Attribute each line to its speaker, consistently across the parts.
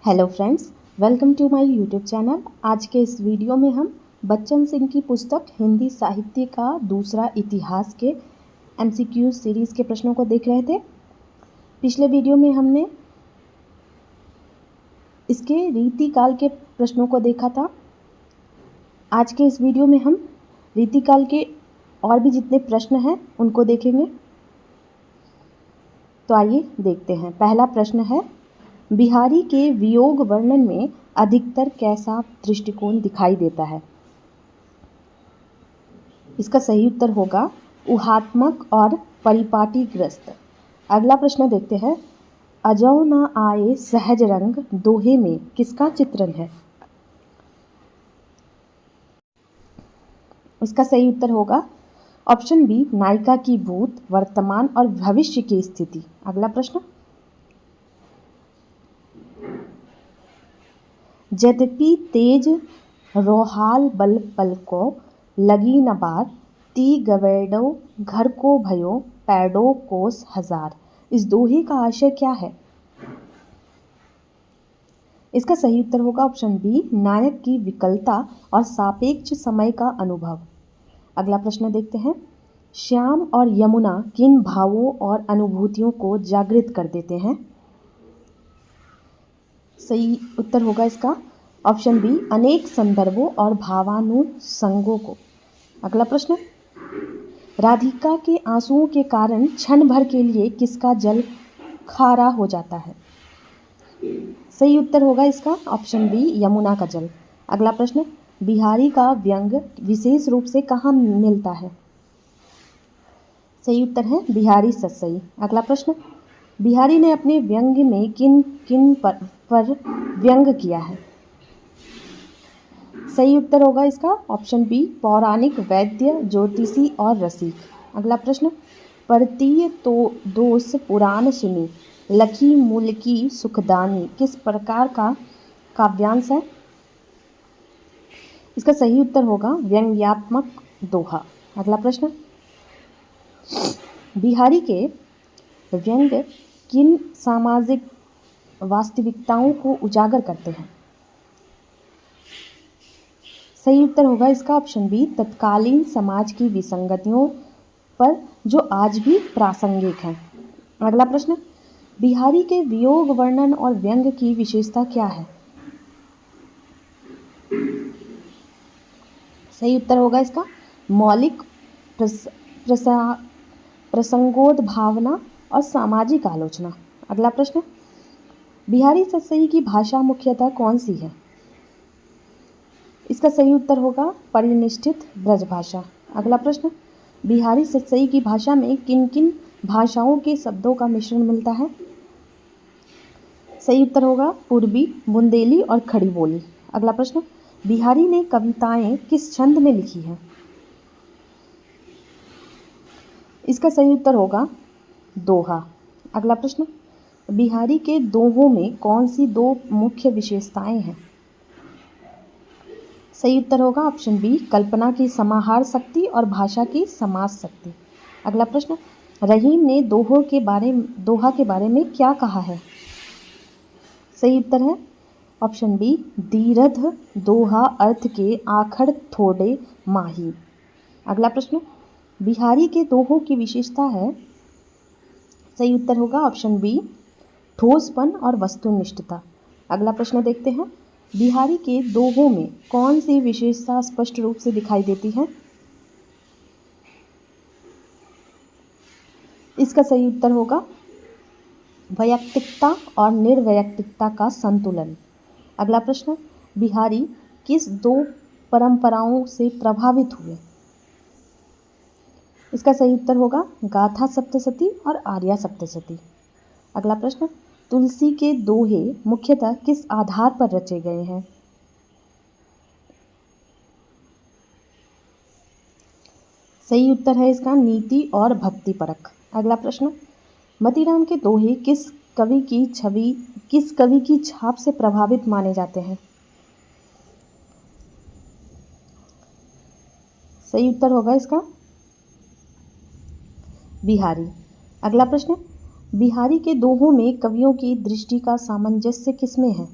Speaker 1: Hello friends, welcome to my YouTube channel. आज के इस वीडियो में हम बच्चन सिंह की पुस्तक हिंदी साहित्य का दूसरा इतिहास के एमसीक्यू सीरीज़ के प्रश्नों को देख रहे थे। पिछले वीडियो में हमने इसके रीतिकाल के प्रश्नों को देखा था। आज के इस वीडियो में हम रीतिकाल के और भी जितने प्रश्न हैं उनको देखेंगे। तो आइए देखते हैं। पहला प्रश्न है, बिहारी के वियोग वर्णन में अधिकतर कैसा दृष्टिकोण दिखाई देता है? इसका सही उत्तर होगा ऊहात्मक और परिपाटीग्रस्त। अगला प्रश्न देखते हैं, अजौ न आए सहज रंग दोहे में किसका चित्रण है? इसका सही उत्तर होगा ऑप्शन बी, नायिका की भूत, वर्तमान और भविष्य की स्थिति। अगला प्रश्न, यद्यपि तेज रोहाल बल पल को लगी न बात, ती गवैडो घर को भयो पैडो कोस हजार। इस दोहे का आशय क्या है? इसका सही उत्तर होगा ऑप्शन बी, नायक की विकलता और सापेक्ष समय का अनुभव। अगला प्रश्न देखते हैं, श्याम और यमुना किन भावों और अनुभूतियों को जागृत कर देते हैं? सही उत्तर होगा इसका ऑप्शन बी, अनेक संदर्भों और भावानुसंगों को। अगला प्रश्न, राधिका के आंसुओं के कारण क्षण भर के लिए किसका जल खारा हो जाता है? सही उत्तर होगा इसका ऑप्शन बी, यमुना का जल। अगला प्रश्न, बिहारी का व्यंग विशेष रूप से कहाँ मिलता है? सही उत्तर है बिहारी सतसई। अगला प्रश्न, बिहारी ने अपने व्यंग में किन किन पर व्यंग किया है? सही उत्तर होगा इसका ऑप्शन बी, पौराणिक, वैद्य, ज्योतिषी और रसिक। अगला प्रश्न, परतीय तो दोष पुराण सुनी, लखी मूल की सुखदानी किस प्रकार का काव्यांश है? इसका सही उत्तर होगा व्यंग्यात्मक दोहा। अगला प्रश्न, बिहारी के व्यंग किन सामाजिक वास्तविकताओं को उजागर करते हैं? सही उत्तर होगा इसका ऑप्शन बी, तत्कालीन समाज की विसंगतियों पर जो आज भी प्रासंगिक हैं। अगला प्रश्न, बिहारी के वियोग वर्णन और व्यंग की विशेषता क्या है? सही उत्तर होगा इसका मौलिक, प्रसंगोद भावना और सामाजिक आलोचना। अगला प्रश्न, बिहारी सतसई की भाषा मुख्यतः कौन सी है? इसका सही उत्तर होगा परिनिष्ठित ब्रजभाषा। अगला प्रश्न, बिहारी सतसई की भाषा में किन किन भाषाओं के शब्दों का मिश्रण मिलता है? सही उत्तर होगा पूर्वी, बुंदेली और खड़ी बोली। अगला प्रश्न, बिहारी ने कविताएं किस छंद में लिखी हैं? इसका सही उत्तर होगा दोहा। अगला प्रश्न, बिहारी के दोहों में कौन सी दो मुख्य विशेषताएं हैं? सही उत्तर होगा ऑप्शन बी, कल्पना की समाहार शक्ति और भाषा की समास शक्ति। अगला प्रश्न, रहीम ने दोहा के बारे में क्या कहा है? सही उत्तर है ऑप्शन बी, दीर्घ दोहा अर्थ के आखड़ थोड़े माही। अगला प्रश्न, बिहारी के दोहों की विशेषता है? सही उत्तर होगा ऑप्शन बी, ठोसपन और वस्तुनिष्ठता। अगला प्रश्न देखते हैं, बिहारी के दोहों में कौन सी विशेषता स्पष्ट रूप से दिखाई देती है? इसका सही उत्तर होगा वैयक्तिकता और निर्वैयक्तिकता का संतुलन। अगला प्रश्न, बिहारी किस दो परंपराओं से प्रभावित हुए? इसका सही उत्तर होगा गाथा सप्तशती और आर्या सप्तशती। अगला प्रश्न, तुलसी के दोहे मुख्यतः किस आधार पर रचे गए हैं? सही उत्तर है इसका नीति और भक्ति परक। अगला प्रश्न, मतीराम के दोहे किस कवि की छाप से प्रभावित माने जाते हैं? सही उत्तर होगा इसका बिहारी। अगला प्रश्न, बिहारी के दोहों में कवियों की दृष्टि का सामंजस्य किसमें है?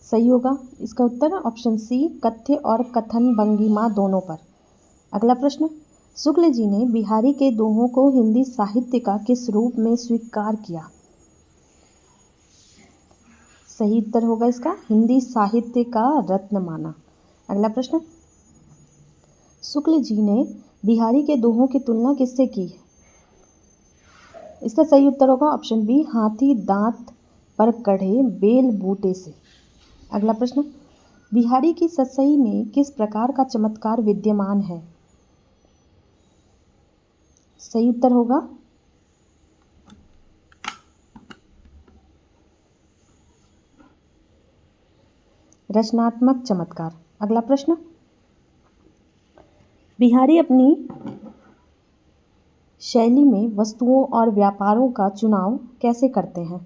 Speaker 1: सही होगा इसका उत्तर ऑप्शन सी, कथ्य और कथन भंगिमा दोनों पर। अगला प्रश्न, शुक्ल जी ने बिहारी के दोहों को हिंदी साहित्य का किस रूप में स्वीकार किया? सही उत्तर होगा इसका हिंदी साहित्य का रत्न माना। अगला प्रश्न, शुक्ल जी ने बिहारी के दोहों की तुलना किससे की? इसका सही उत्तर होगा ऑप्शन बी, हाथी दांत पर कढ़े बेल बूटे से। अगला प्रश्न, बिहारी की सतसई में किस प्रकार का चमत्कार विद्यमान है? सही उत्तर होगा रचनात्मक चमत्कार। अगला प्रश्न, बिहारी अपनी शैली में वस्तुओं और व्यापारों का चुनाव कैसे करते हैं?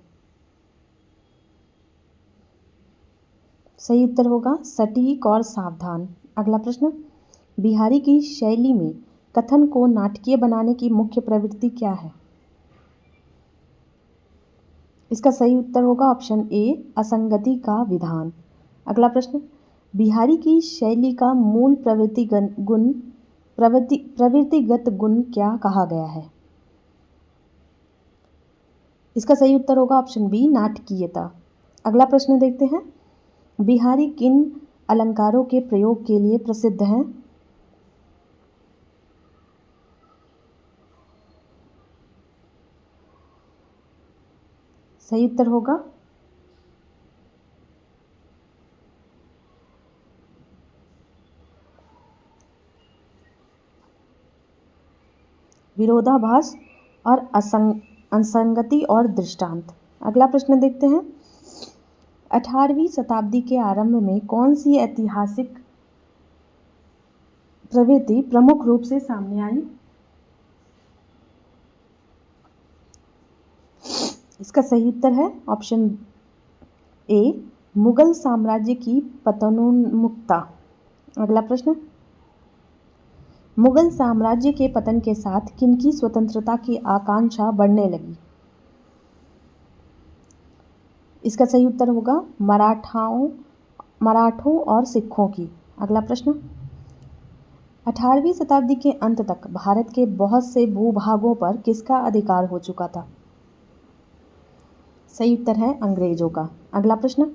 Speaker 1: सही उत्तर होगा सटीक और सावधान। अगला प्रश्न, बिहारी की शैली में कथन को नाटकीय बनाने की मुख्य प्रवृत्ति क्या है? इसका सही उत्तर होगा ऑप्शन ए, असंगति का विधान। अगला प्रश्न, बिहारी की शैली का मूल प्रवृत्तिगत गुण क्या कहा गया है? इसका सही उत्तर होगा ऑप्शन बी, नाटकीयता। अगला प्रश्न देखते हैं, बिहारी किन अलंकारों के प्रयोग के लिए प्रसिद्ध हैं? सही उत्तर होगा विरोधाभास और असंगति और दृष्टांत। अगला प्रश्न देखते हैं, 18वीं शताब्दी के आरंभ में कौन सी ऐतिहासिक प्रवृत्ति प्रमुख रूप से सामने आई? इसका सही उत्तर है ऑप्शन ए, मुगल साम्राज्य की पतनोन्मुखता। अगला प्रश्न, मुगल साम्राज्य के पतन के साथ किनकी स्वतंत्रता की आकांक्षा बढ़ने लगी? इसका सही उत्तर होगा मराठों और सिखों की। अगला प्रश्न, 18वीं शताब्दी के अंत तक भारत के बहुत से भूभागों पर किसका अधिकार हो चुका था? सही उत्तर है अंग्रेजों का। अगला प्रश्न,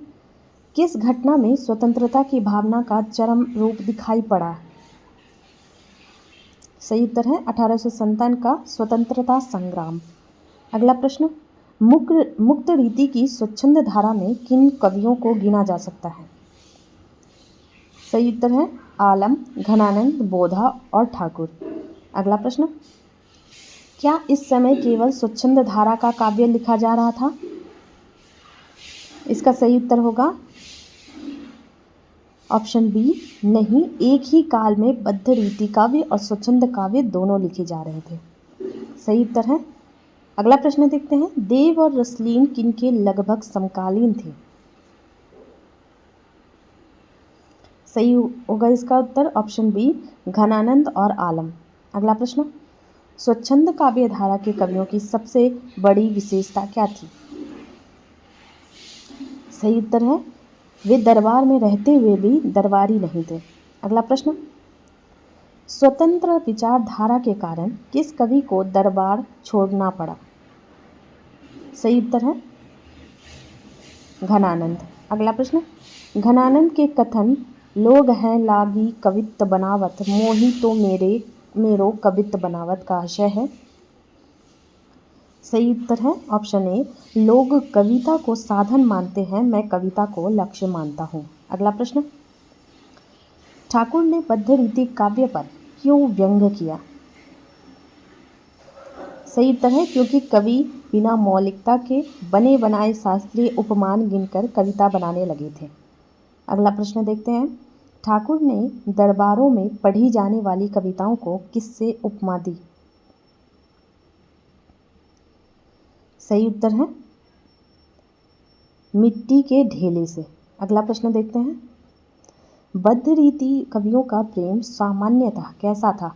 Speaker 1: किस घटना में स्वतंत्रता की भावना का चरम रूप दिखाई पड़ा? सही उत्तर है 1857 का स्वतंत्रता संग्राम। अगला प्रश्न, मुक्त रीति की स्वच्छंद धारा में किन कवियों को गिना जा सकता है? सही उत्तर है आलम, घनानंद, बोधा और ठाकुर। अगला प्रश्न, क्या इस समय केवल स्वच्छंद धारा का काव्य लिखा जा रहा था? इसका सही उत्तर होगा ऑप्शन बी, नहीं, एक ही काल में बद्ध रीति काव्य और स्वच्छंद काव्य दोनों लिखे जा रहे थे। सही उत्तर है। अगला प्रश्न देखते हैं, देव और रसलीन किनके लगभग समकालीन थे? सही होगा इसका उत्तर ऑप्शन बी, घनानंद और आलम। अगला प्रश्न, स्वच्छंद काव्य धारा के कवियों की सबसे बड़ी विशेषता क्या थी? सही उत्तर है वे दरबार में रहते हुए भी दरबारी नहीं थे। अगला प्रश्न, स्वतंत्र विचारधारा के कारण किस कवि को दरबार छोड़ना पड़ा? सही उत्तर है घनानंद। अगला प्रश्न, घनानंद के कथन लोग हैं लागी कवित्त बनावत मोही तो मेरो कवित्त बनावत का आशय है? सही उत्तर है ऑप्शन ए, लोग कविता को साधन मानते हैं, मैं कविता को लक्ष्य मानता हूँ। अगला प्रश्न, ठाकुर ने बद्ध रीति काव्य पर क्यों व्यंग्य किया? सही उत्तर है क्योंकि कवि बिना मौलिकता के बने बनाए शास्त्रीय उपमान गिनकर कविता बनाने लगे थे। अगला प्रश्न देखते हैं, ठाकुर ने दरबारों में पढ़ी जाने वाली कविताओं को किससे उपमा दी? सही उत्तर है मिट्टी के ढेले से। अगला प्रश्न देखते हैं, बद्ध रीति कवियों का प्रेम सामान्यतः कैसा था?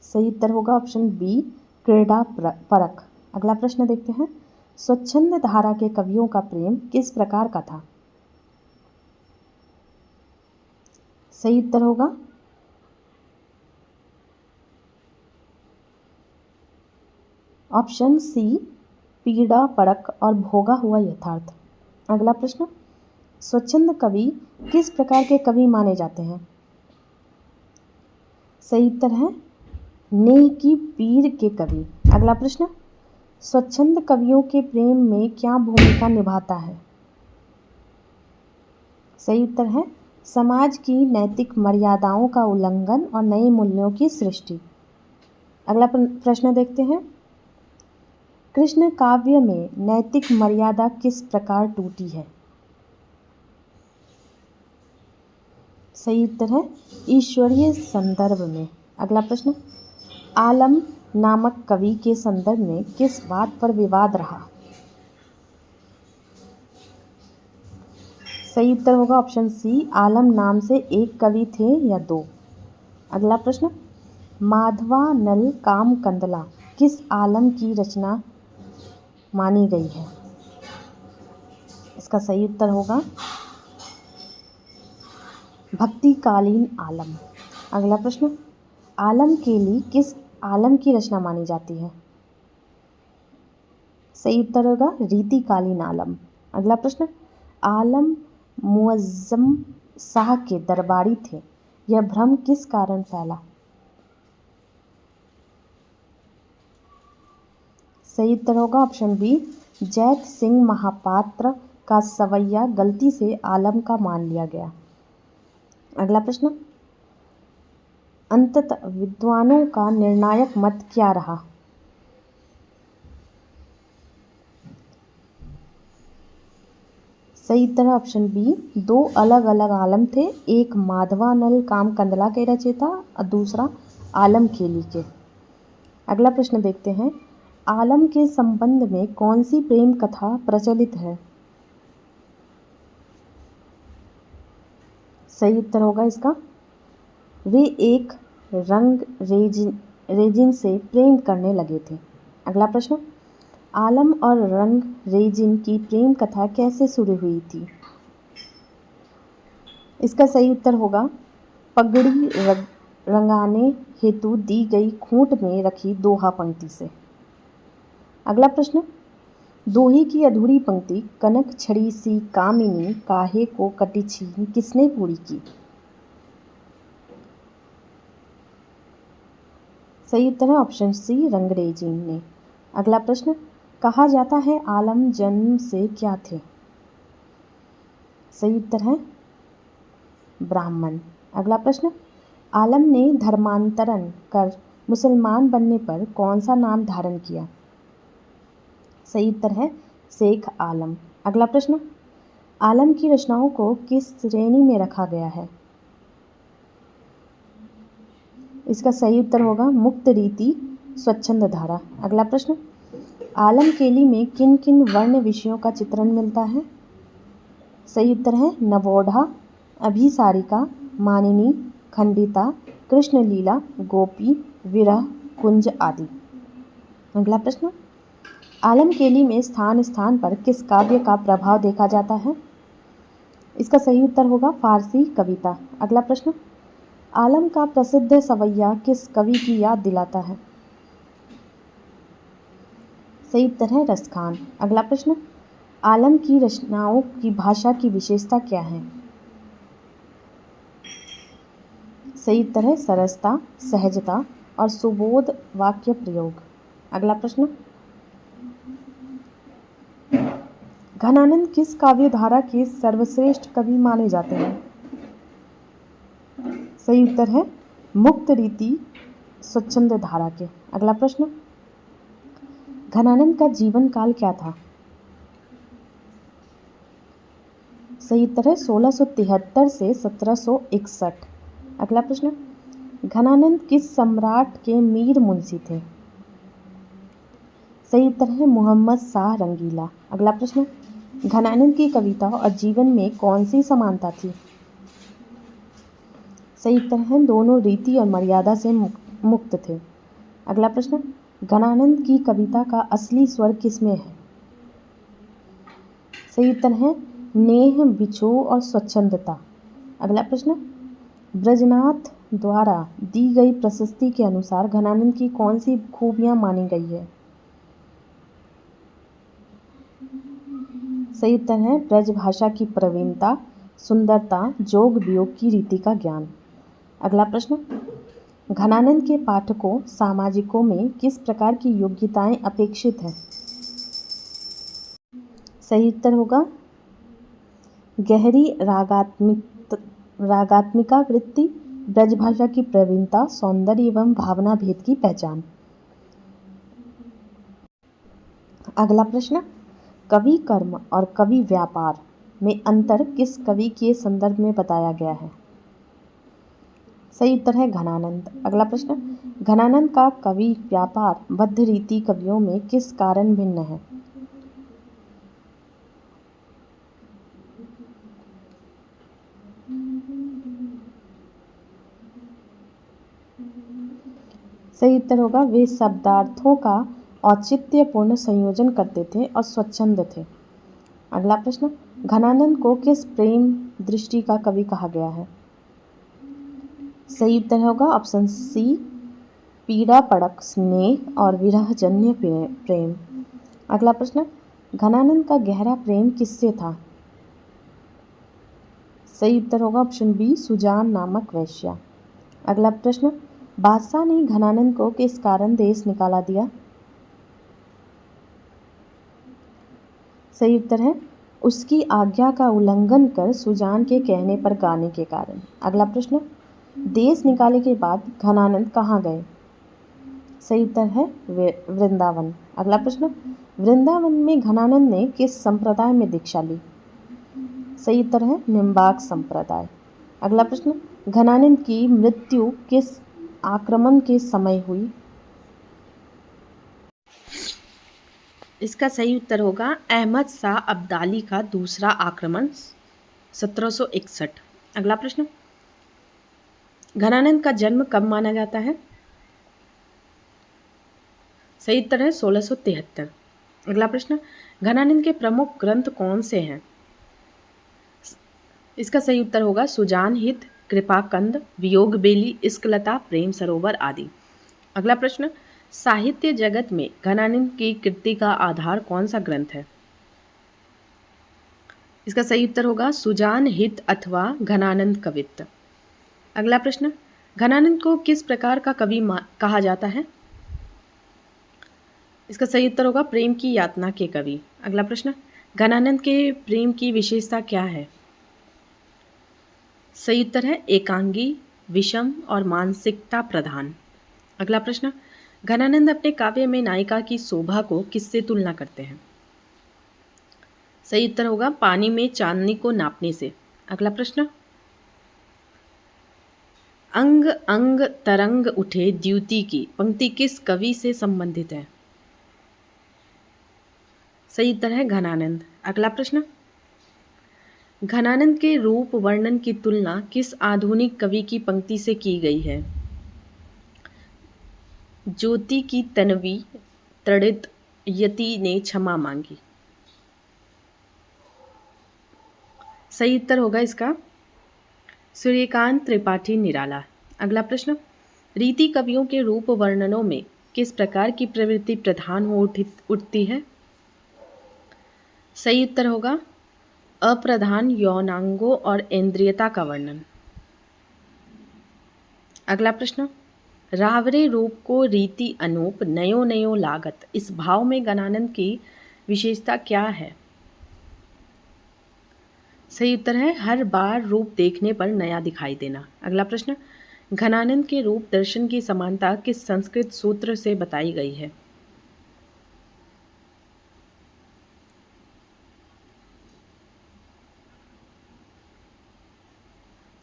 Speaker 1: सही उत्तर होगा ऑप्शन बी, क्रीड़ा परक। अगला प्रश्न देखते हैं, स्वच्छंद धारा के कवियों का प्रेम किस प्रकार का था? सही उत्तर होगा ऑप्शन सी, पीड़ा परक और भोगा हुआ यथार्थ। अगला प्रश्न, स्वच्छंद कवि किस प्रकार के कवि माने जाते हैं? सही उत्तर है नेह की पीर के कवि। अगला प्रश्न, स्वच्छंद कवियों के प्रेम में क्या भूमिका निभाता है? सही उत्तर है समाज की नैतिक मर्यादाओं का उल्लंघन और नए मूल्यों की सृष्टि। अगला प्रश्न देखते हैं, कृष्ण काव्य में नैतिक मर्यादा किस प्रकार टूटी है? सही उत्तर है ईश्वरीय संदर्भ में। अगला प्रश्न, आलम नामक कवि के संदर्भ में किस बात पर विवाद रहा? सही उत्तर होगा ऑप्शन सी, आलम नाम से एक कवि थे या दो। अगला प्रश्न, माधवानल काम कंदला किस आलम की रचना मानी गई है? इसका सही उत्तर होगा भक्तिकालीन आलम। अगला प्रश्न, आलम केली किस आलम की रचना मानी जाती है? सही उत्तर होगा रीतिकालीन आलम। अगला प्रश्न, आलम मुअज्जम शाह के दरबारी थे, यह भ्रम किस कारण फैला? सही उत्तर होगा ऑप्शन बी, जैत सिंह महापात्र का सवैया गलती से आलम का मान लिया गया। अगला प्रश्न, अंततः विद्वानों का निर्णायक मत क्या रहा? सही उत्तर है ऑप्शन बी, दो अलग अलग आलम थे, एक माधवानल काम कंदला के रचयिता और दूसरा आलम केली के। अगला प्रश्न देखते हैं, आलम के संबंध में कौन सी प्रेम कथा प्रचलित है? सही उत्तर होगा इसका, वे एक रंग रेजिन से प्रेम करने लगे थे। अगला प्रश्न, आलम और रंग रेजिन की प्रेम कथा कैसे शुरू हुई थी? इसका सही उत्तर होगा पगड़ी रंगाने हेतु दी गई खूंट में रखी दोहा पंक्ति से। अगला प्रश्न, दोहे की अधूरी पंक्ति कनक छड़ी सी कामिनी काहे को कटी छीन किसने पूरी की? सही उत्तर है ऑप्शन सी, रंगरेजिन ने। अगला प्रश्न, कहा जाता है आलम जन्म से क्या थे? सही उत्तर है ब्राह्मण। अगला प्रश्न, आलम ने धर्मांतरण कर मुसलमान बनने पर कौन सा नाम धारण किया? सही उत्तर है शेख आलम। अगला प्रश्न, आलम की रचनाओं को किस श्रेणी में रखा गया है? इसका सही उत्तर होगा मुक्त रीति स्वच्छंद धारा। अगला प्रश्न, आलम केली में किन किन वर्ण विषयों का चित्रण मिलता है? सही उत्तर है नवोढ़ा, अभिसारिका, मानिनी, खंडिता, कृष्णलीला, गोपी, विरह, कुंज आदि। अगला प्रश्न, आलम केली में स्थान स्थान पर किस काव्य का प्रभाव देखा जाता है? इसका सही उत्तर होगा फारसी कविता। अगला प्रश्न, आलम का प्रसिद्ध सवैया किस कवि की याद दिलाता है? सही उत्तर है रसखान। अगला प्रश्न, आलम की रचनाओं की भाषा की विशेषता क्या है? सही उत्तर है सरसता, सहजता और सुबोध वाक्य प्रयोग। अगला प्रश्न, घनानंद किस काव्य धारा के सर्वश्रेष्ठ कवि माने जाते हैं? सही उत्तर है मुक्त रीति स्वच्छंद धारा के। अगला प्रश्न, घनानंद का जीवन काल क्या था? सही उत्तर है 1673 से 1761। अगला प्रश्न, घनानंद किस सम्राट के मीर मुंशी थे? सही उत्तर है मोहम्मद शाह रंगीला। अगला प्रश्न, घनानंद की कविता और जीवन में कौन सी समानता थी? सही उत्तर है दोनों रीति और मर्यादा से मुक्त थे। अगला प्रश्न, घनानंद की कविता का असली स्वर किसमें है? सही उत्तर है नेह, बिछोह और स्वच्छंदता। अगला प्रश्न, ब्रजनाथ द्वारा दी गई प्रशस्ति के अनुसार घनानंद की कौन सी खूबियां मानी गई है? सही उत्तर है ब्रज भाषा की प्रवीणता, सुंदरता, जोग वियोग की रीति का ज्ञान। अगला प्रश्न, घनानंद के पाठकों सामाजिकों में किस प्रकार की योग्यताएं अपेक्षित हैं? सही उत्तर होगा गहरी रागात्मिका वृत्ति, ब्रजभाषा की प्रवीणता, सौंदर्य एवं भावना भेद की पहचान। अगला प्रश्न, कवि कर्म और कवि व्यापार में अंतर किस कवि के संदर्भ में बताया गया है? सही उत्तर है घनानंद। अगला प्रश्न, घनानंद का कवि व्यापार बद्ध रीति कवियों में किस कारण भिन्न है? सही उत्तर होगा वे शब्दार्थों का औचित्यपूर्ण संयोजन करते थे और स्वच्छंद थे। अगला प्रश्न, घनानंद को किस प्रेम दृष्टि का कवि कहा गया है? सही उत्तर होगा ऑप्शन सी, पीड़ा पड़क स्नेह और विरहजन्य प्रेम। अगला प्रश्न, घनानंद का गहरा प्रेम किससे था? सही उत्तर होगा ऑप्शन बी, सुजान नामक वैश्या। अगला प्रश्न, बादशाह ने घनानंद को किस कारण देश निकाला दिया? सही उत्तर है उसकी आज्ञा का उल्लंघन कर सुजान के कहने पर गाने के कारण। अगला प्रश्न, देश निकाले के बाद घनानंद कहाँ गए? सही उत्तर है वृंदावन। अगला प्रश्न, वृंदावन में घनानंद ने किस संप्रदाय में दीक्षा ली? सही उत्तर है निम्बार्क संप्रदाय। अगला प्रश्न, घनानंद की मृत्यु किस आक्रमण के समय हुई? इसका सही उत्तर होगा अहमद शाह अब्दाली का दूसरा आक्रमण 1761। अगला प्रश्न, घनानंद का जन्म कब माना जाता है? सही उत्तर है 1673। अगला प्रश्न, घनानंद के प्रमुख ग्रंथ कौन से हैं? इसका सही उत्तर होगा सुजान हित, कृपाकंद, वियोग बेली, इस्कलता, प्रेम सरोवर आदि। अगला प्रश्न, साहित्य जगत में घनानंद की कृति का आधार कौन सा ग्रंथ है? इसका सही उत्तर होगा सुजान हित अथवा घनानंद कवित्त। अगला प्रश्न, घनानंद को किस प्रकार का कवि कहा जाता है? इसका सही उत्तर होगा प्रेम की यातना के कवि। अगला प्रश्न, घनानंद के प्रेम की विशेषता क्या है? सही उत्तर है एकांगी, विषम और मानसिकता प्रधान। अगला प्रश्न, घनानंद अपने काव्य में नायिका की शोभा को किससे तुलना करते हैं? सही उत्तर होगा पानी में चांदनी को नापने से। अगला प्रश्न, अंग अंग तरंग उठे द्युति की पंक्ति किस कवि से संबंधित है? सही उत्तर है घनानंद। अगला प्रश्न, घनानंद के रूप वर्णन की तुलना किस आधुनिक कवि की पंक्ति से की गई है? ज्योति की तन्वी तड़ित यति ने क्षमा मांगी। सही उत्तर होगा इसका सूर्यकांत त्रिपाठी निराला। अगला प्रश्न, रीति कवियों के रूप वर्णनों में किस प्रकार की प्रवृत्ति प्रधान हो उठती है? सही उत्तर होगा अप्रधान यौनांगों और इंद्रियता का वर्णन। अगला प्रश्न, रावरे रूप को रीति अनूप नयो नयो लागत, इस भाव में घनानंद की विशेषता क्या है? सही उत्तर है हर बार रूप देखने पर नया दिखाई देना। अगला प्रश्न, घनानंद के रूप दर्शन की समानता किस संस्कृत सूत्र से बताई गई है?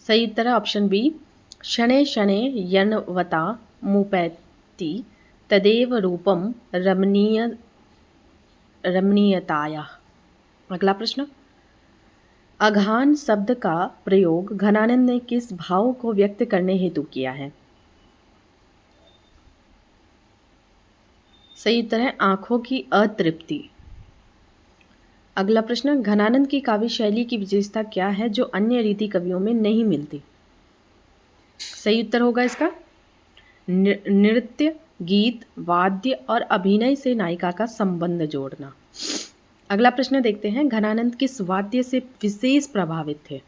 Speaker 1: सही उत्तर है ऑप्शन बी, शनै शनै यन्वता मुपैति तदेव रूपम रमणीयताया। अगला प्रश्न, अघान शब्द का प्रयोग घनानंद ने किस भाव को व्यक्त करने हेतु किया है? सही उत्तर है आंखों की अतृप्ति। अगला प्रश्न, घनानंद की काव्य शैली की विशेषता क्या है जो अन्य रीति कवियों में नहीं मिलती? सही उत्तर होगा इसका नृत्य, गीत, वाद्य और अभिनय से नायिका का संबंध जोड़ना। अगला प्रश्न देखते हैं, घनानंद किस वाद्य से विशेष प्रभावित थे?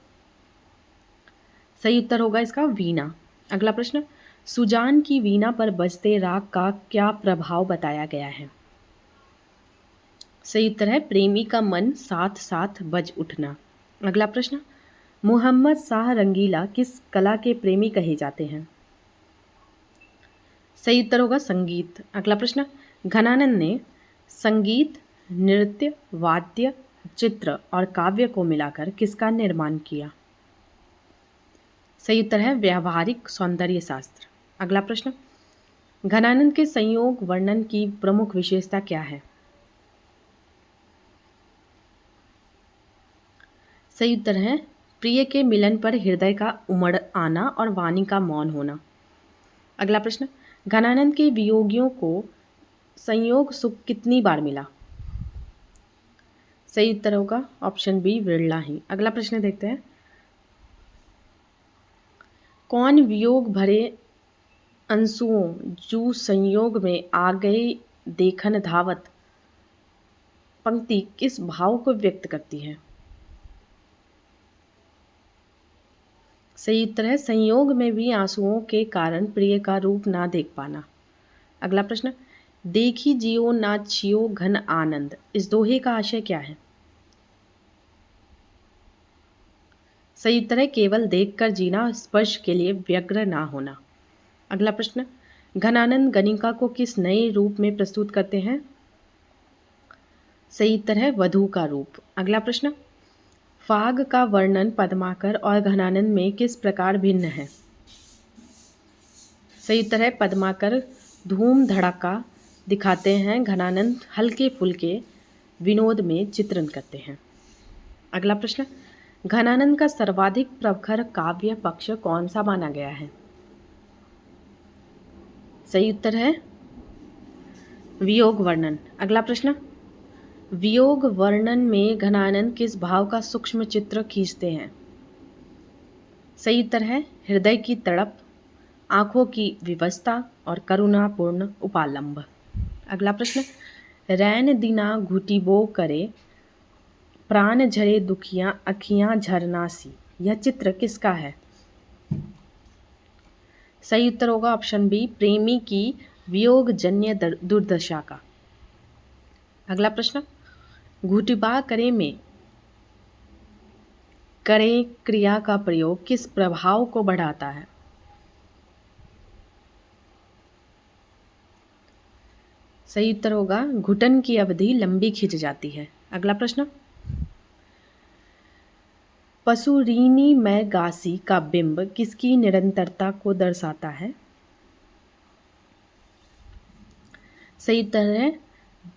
Speaker 1: सही उत्तर होगा इसका वीणा। अगला प्रश्न, सुजान की वीणा पर बजते राग का क्या प्रभाव बताया गया है? सही उत्तर है प्रेमी का मन साथ साथ बज उठना। अगला प्रश्न, मोहम्मद शाह रंगीला किस कला के प्रेमी कहे जाते हैं? सही उत्तर होगा संगीत। अगला प्रश्न, घनानंद ने संगीत, नृत्य, वाद्य, चित्र और काव्य को मिलाकर किसका निर्माण किया? सही उत्तर है व्यावहारिक सौंदर्य शास्त्र। अगला प्रश्न, घनानंद के संयोग वर्णन की प्रमुख विशेषता क्या है? सही उत्तर है प्रिय के मिलन पर हृदय का उमड़ आना और वाणी का मौन होना। अगला प्रश्न, घनानंद के वियोगियों को संयोग सुख कितनी बार मिला? सही उत्तर होगा ऑप्शन बी विरला ही। अगला प्रश्न देखते हैं, कौन वियोग भरे अंशुओं जू संयोग में आ गए देखन धावत पंक्ति किस भाव को व्यक्त करती है? सही उत्तर है संयोग में भी आंसुओं के कारण प्रिय का रूप ना देख पाना। अगला प्रश्न, देखी जियो ना छियो घन आनंद, इस दोहे का आशय क्या है? सही उत्तर है केवल देखकर जीना, स्पर्श के लिए व्यग्र ना होना। अगला प्रश्न, घनानंद गणिका को किस नए रूप में प्रस्तुत करते हैं? सही उत्तर है वधू का रूप। अगला प्रश्न, फाग का वर्णन पद्माकर और घनानंद में किस प्रकार भिन्न है? सही उत्तर है पद्माकर धूम धड़ाका दिखाते हैं, घनानंद हल्के फुल्के विनोद में चित्रण करते हैं। अगला प्रश्न, घनानंद का सर्वाधिक प्रखर काव्य पक्ष कौन सा माना गया है? सही उत्तर है वियोग वर्णन। अगला प्रश्न, वियोग वर्णन में घनानंद किस भाव का सूक्ष्म चित्र खींचते हैं? सही उत्तर है हृदय की तड़प, आंखों की विवशता और करुणापूर्ण उपालंब। अगला प्रश्न, रैन दिना घुटिबो करे प्राण झरे दुखियां अखियां झरनासी, यह चित्र किसका है? सही उत्तर होगा ऑप्शन बी प्रेमी की वियोग जन्य दुर्दशा का। अगला प्रश्न, घुटिबा करे में करे क्रिया का प्रयोग किस प्रभाव को बढ़ाता है? सही उत्तर होगा घुटन की अवधि लंबी खिंच जाती है। अगला प्रश्न, पशुरीनी में गासी का बिंब किसकी निरंतरता को दर्शाता है? सही उत्तर है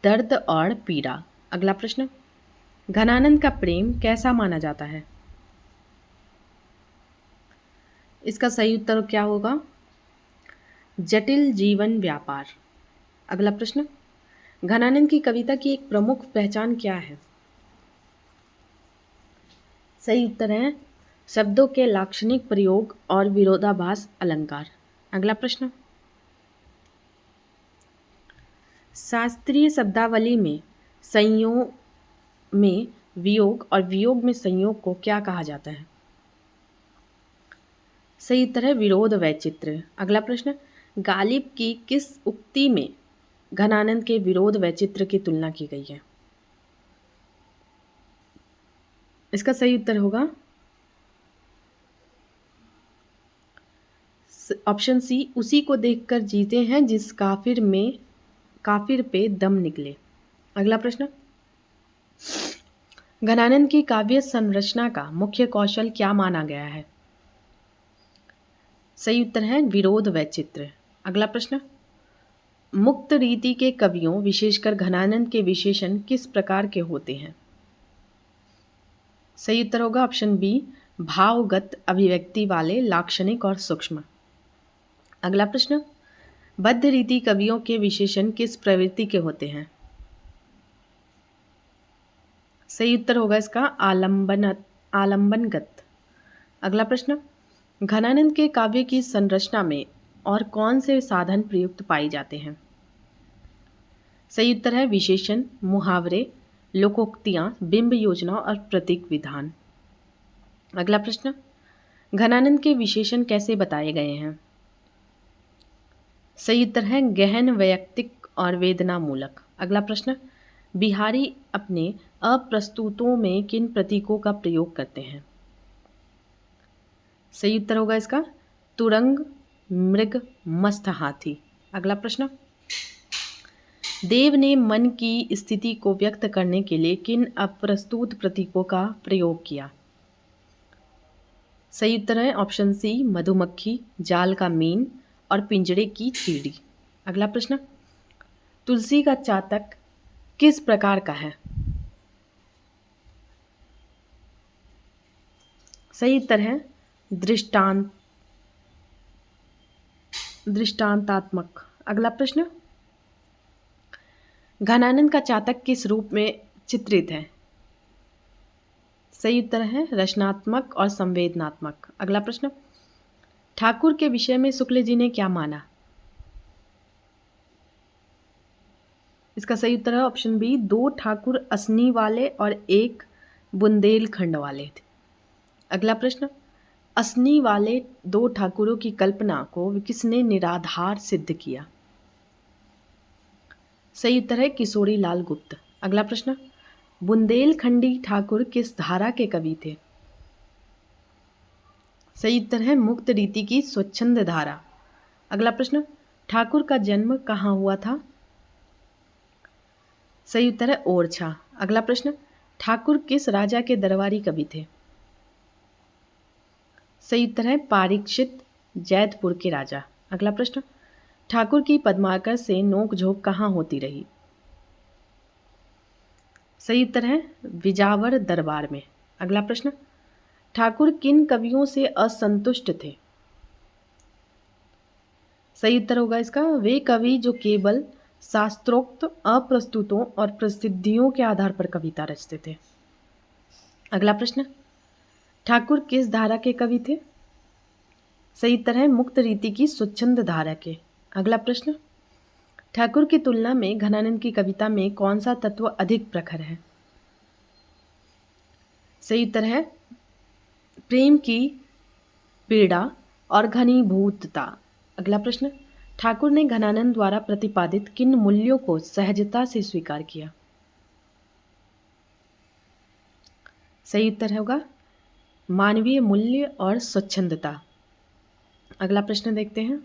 Speaker 1: दर्द और पीड़ा। अगला प्रश्न, घनानंद का प्रेम कैसा माना जाता है? इसका सही उत्तर क्या होगा जटिल जीवन व्यापार। अगला प्रश्न, घनानंद की कविता की एक प्रमुख पहचान क्या है? सही उत्तर है शब्दों के लाक्षणिक प्रयोग और विरोधाभास अलंकार। अगला प्रश्न, शास्त्रीय शब्दावली में संयोग में वियोग और वियोग में संयोग को क्या कहा जाता है? सही उत्तर है विरोध वैचित्र्य। अगला प्रश्न, गालिब की किस उक्ति में घनानंद के विरोध वैचित्र्य की तुलना की गई है? इसका सही उत्तर होगा ऑप्शन सी, उसी को देखकर जीते हैं जिस काफिर पे दम निकले। अगला प्रश्न, घनानंद की काव्य संरचना का मुख्य कौशल क्या माना गया है? सही उत्तर है विरोध वैचित्र्य। अगला प्रश्न, मुक्त रीति के कवियों विशेषकर घनानंद के विशेषण किस प्रकार के होते हैं? सही उत्तर होगा ऑप्शन बी भावगत अभिव्यक्ति वाले, लाक्षणिक और सूक्ष्म। अगला प्रश्न, बद्ध रीति कवियों के विशेषण किस प्रवृत्ति के होते हैं? सही उत्तर होगा इसका आलम्बनगत। अगला प्रश्न, घनानंद के काव्य की संरचना में और कौन से साधन प्रयुक्त पाए जाते हैं? सही उत्तर है विशेषण, मुहावरे, लोकोक्तियां, बिंब योजना और प्रतीक विधान। अगला प्रश्न, घनानंद के विशेषण कैसे बताए गए हैं? सही उत्तर है गहन, वैयक्तिक और वेदना मूलक। अगला प्रश्न, बिहारी अपने अप्रस्तुतों में किन प्रतीकों का प्रयोग करते हैं? सही उत्तर होगा इसका तुरंग, मृग, मस्त, हाथी। अगला प्रश्न, देव ने मन की स्थिति को व्यक्त करने के लिए किन अप्रस्तुत प्रतीकों का प्रयोग किया? सही उत्तर है ऑप्शन सी, मधुमक्खी, जाल का मीन और पिंजरे की चींटी। अगला प्रश्न, तुलसी का चातक किस प्रकार का है? सही उत्तर है दृष्टांतात्मक। अगला प्रश्न, घनानंद का चातक किस रूप में चित्रित है? सही उत्तर है रचनात्मक और संवेदनात्मक। अगला प्रश्न, ठाकुर के विषय में शुक्ल जी ने क्या माना? इसका सही उत्तर है ऑप्शन बी, 2 ठाकुर असनी वाले और 1 बुंदेलखंड वाले थे। अगला प्रश्न, असनी वाले 2 ठाकुरों की कल्पना को किसने निराधार सिद्ध किया? सही उत्तर है किशोरी लाल गुप्त। अगला प्रश्न, बुंदेलखंडी ठाकुर किस धारा के कवि थे? सही उत्तर है मुक्त रीति की स्वच्छंद धारा। अगला प्रश्न, ठाकुर का जन्म कहाँ हुआ था? सही उत्तर है ओरछा। अगला प्रश्न, ठाकुर किस राजा के दरबारी कवि थे? सही उत्तर है परीक्षित, जैतपुर के राजा। अगला प्रश्न, ठाकुर की पद्माकर से नोक-झोंक कहाँ होती रही? सही उत्तर है विजावर दरबार में। अगला प्रश्न, ठाकुर किन कवियों से असंतुष्ट थे? सही उत्तर होगा इसका वे कवि जो केवल शास्त्रोक्त अप्रस्तुतों और प्रसिद्धियों के आधार पर कविता रचते थे। अगला प्रश्न, ठाकुर किस धारा के कवि थे? सही उत्तर है मुक्त रीति की स्वच्छंद धारा के। अगला प्रश्न, ठाकुर की तुलना में घनानंद की कविता में कौन सा तत्व अधिक प्रखर है? सही उत्तर है प्रेम की पीड़ा और घनीभूतता। अगला प्रश्न, ठाकुर ने घनानंद द्वारा प्रतिपादित किन मूल्यों को सहजता से स्वीकार किया? सही उत्तर होगा मानवीय मूल्य और स्वच्छंदता। अगला प्रश्न देखते हैं,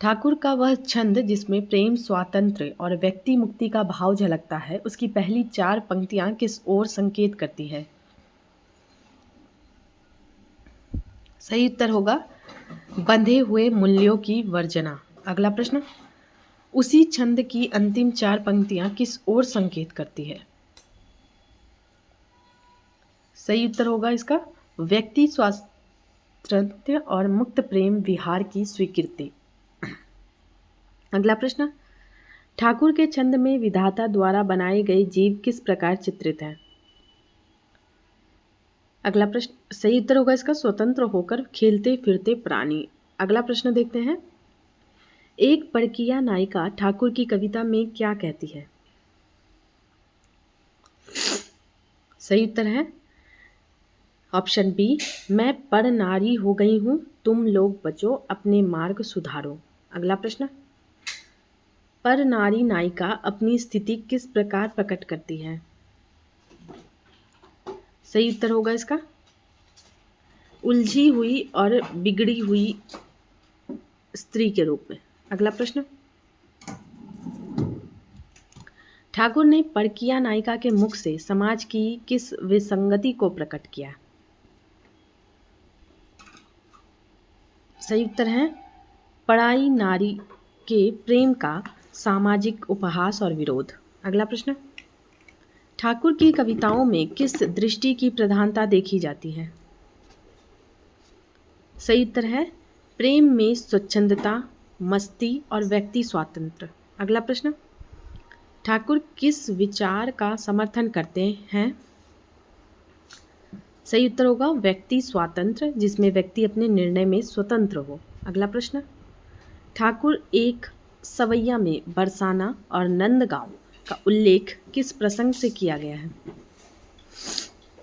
Speaker 1: ठाकुर का वह छंद जिसमें प्रेम, स्वातंत्र्य और व्यक्ति मुक्ति का भाव झलकता है, उसकी पहली 4 पंक्तियां किस ओर संकेत करती है? सही उत्तर होगा बंधे हुए मूल्यों की वर्जना। अगला प्रश्न, उसी छंद की अंतिम 4 पंक्तियां किस ओर संकेत करती है? सही उत्तर होगा इसका व्यक्ति स्वातंत्र्य और मुक्त प्रेम विहार की स्वीकृति। अगला प्रश्न, ठाकुर के छंद में विधाता द्वारा बनाए गए जीव किस प्रकार चित्रित हैं? अगला प्रश्न, सही उत्तर होगा इसका स्वतंत्र होकर खेलते फिरते प्राणी। अगला प्रश्न देखते हैं, एक परकीया नायिका ठाकुर की कविता में क्या कहती है? सही उत्तर है ऑप्शन बी, मैं पर नारी हो गई हूं, तुम लोग बचो, अपने मार्ग सुधारो। अगला प्रश्न, पर नारी नायिका अपनी स्थिति किस प्रकार प्रकट करती है? सही उत्तर होगा इसका उलझी हुई और बिगड़ी हुई स्त्री के रूप में। अगला प्रश्न, ठाकुर ने परकीया नायिका के मुख से समाज की किस विसंगति को प्रकट किया? सही उत्तर है पराई नारी के प्रेम का सामाजिक उपहास और विरोध। अगला प्रश्न, ठाकुर की कविताओं में किस दृष्टि की प्रधानता देखी जाती है? सही उत्तर है प्रेम में स्वच्छंदता, मस्ती और व्यक्ति स्वातंत्र्य। अगला प्रश्न,
Speaker 2: ठाकुर किस विचार का समर्थन करते हैं? सही उत्तर होगा व्यक्ति स्वातंत्र्य, जिसमें व्यक्ति अपने निर्णय में स्वतंत्र हो। अगला प्रश्न, ठाकुर एक सवैया में बरसाना और नंदगांव का उल्लेख किस प्रसंग से किया गया है?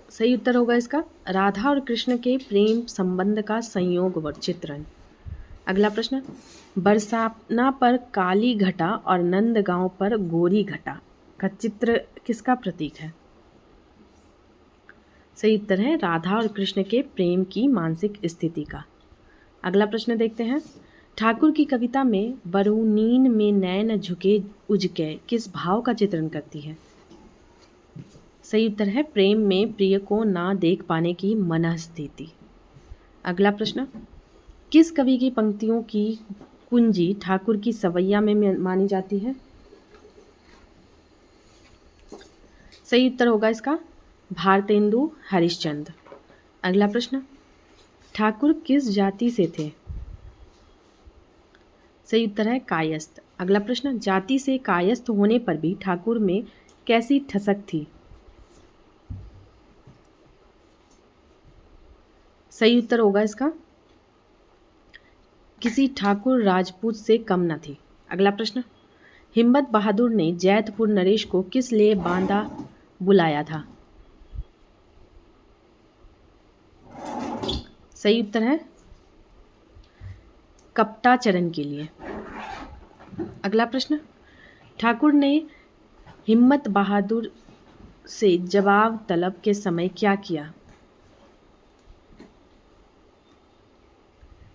Speaker 2: सही उत्तर होगा इसका राधा और कृष्ण के प्रेम संबंध का संयोग व चित्रण। अगला प्रश्न, बरसाना पर काली घटा और नंदगांव पर गोरी घटा का चित्र किसका प्रतीक है? सही उत्तर है राधा और कृष्ण के प्रेम की मानसिक स्थिति का। अगला प्रश्न देखते हैं, ठाकुर की कविता में बरूनीन में नैन झुके उजके किस भाव का चित्रण करती है? सही उत्तर है प्रेम में प्रिय को ना देख पाने की मनःस्थिति। अगला प्रश्न, किस कवि की पंक्तियों की कुंजी ठाकुर की सवैया में मानी जाती है? सही उत्तर होगा इसका भारतेंदु हरिश्चंद्र। अगला प्रश्न, ठाकुर किस जाति से थे? सही उत्तर है कायस्थ। अगला प्रश्न, जाति से कायस्थ होने पर भी ठाकुर में कैसी ठसक थी? सही उत्तर होगा इसका किसी ठाकुर राजपूत से कम न थी। अगला प्रश्न, हिम्मत बहादुर ने जैतपुर नरेश को किस लिए बांदा बुलाया था? सही उत्तर है कपटाचरण के लिए। अगला प्रश्न, ठाकुर ने हिम्मत बहादुर से जवाब तलब के समय क्या किया?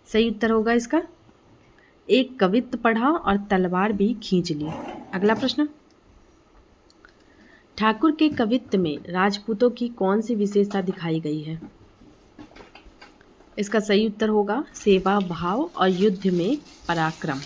Speaker 2: सही उत्तर होगा इसका एक कवित्त पढ़ा और तलवार भी खींच ली। अगला प्रश्न, ठाकुर के कवित्त में राजपूतों की कौन सी विशेषता दिखाई गई है? इसका सही उत्तर होगा सेवा भाव और युद्ध में पराक्रम।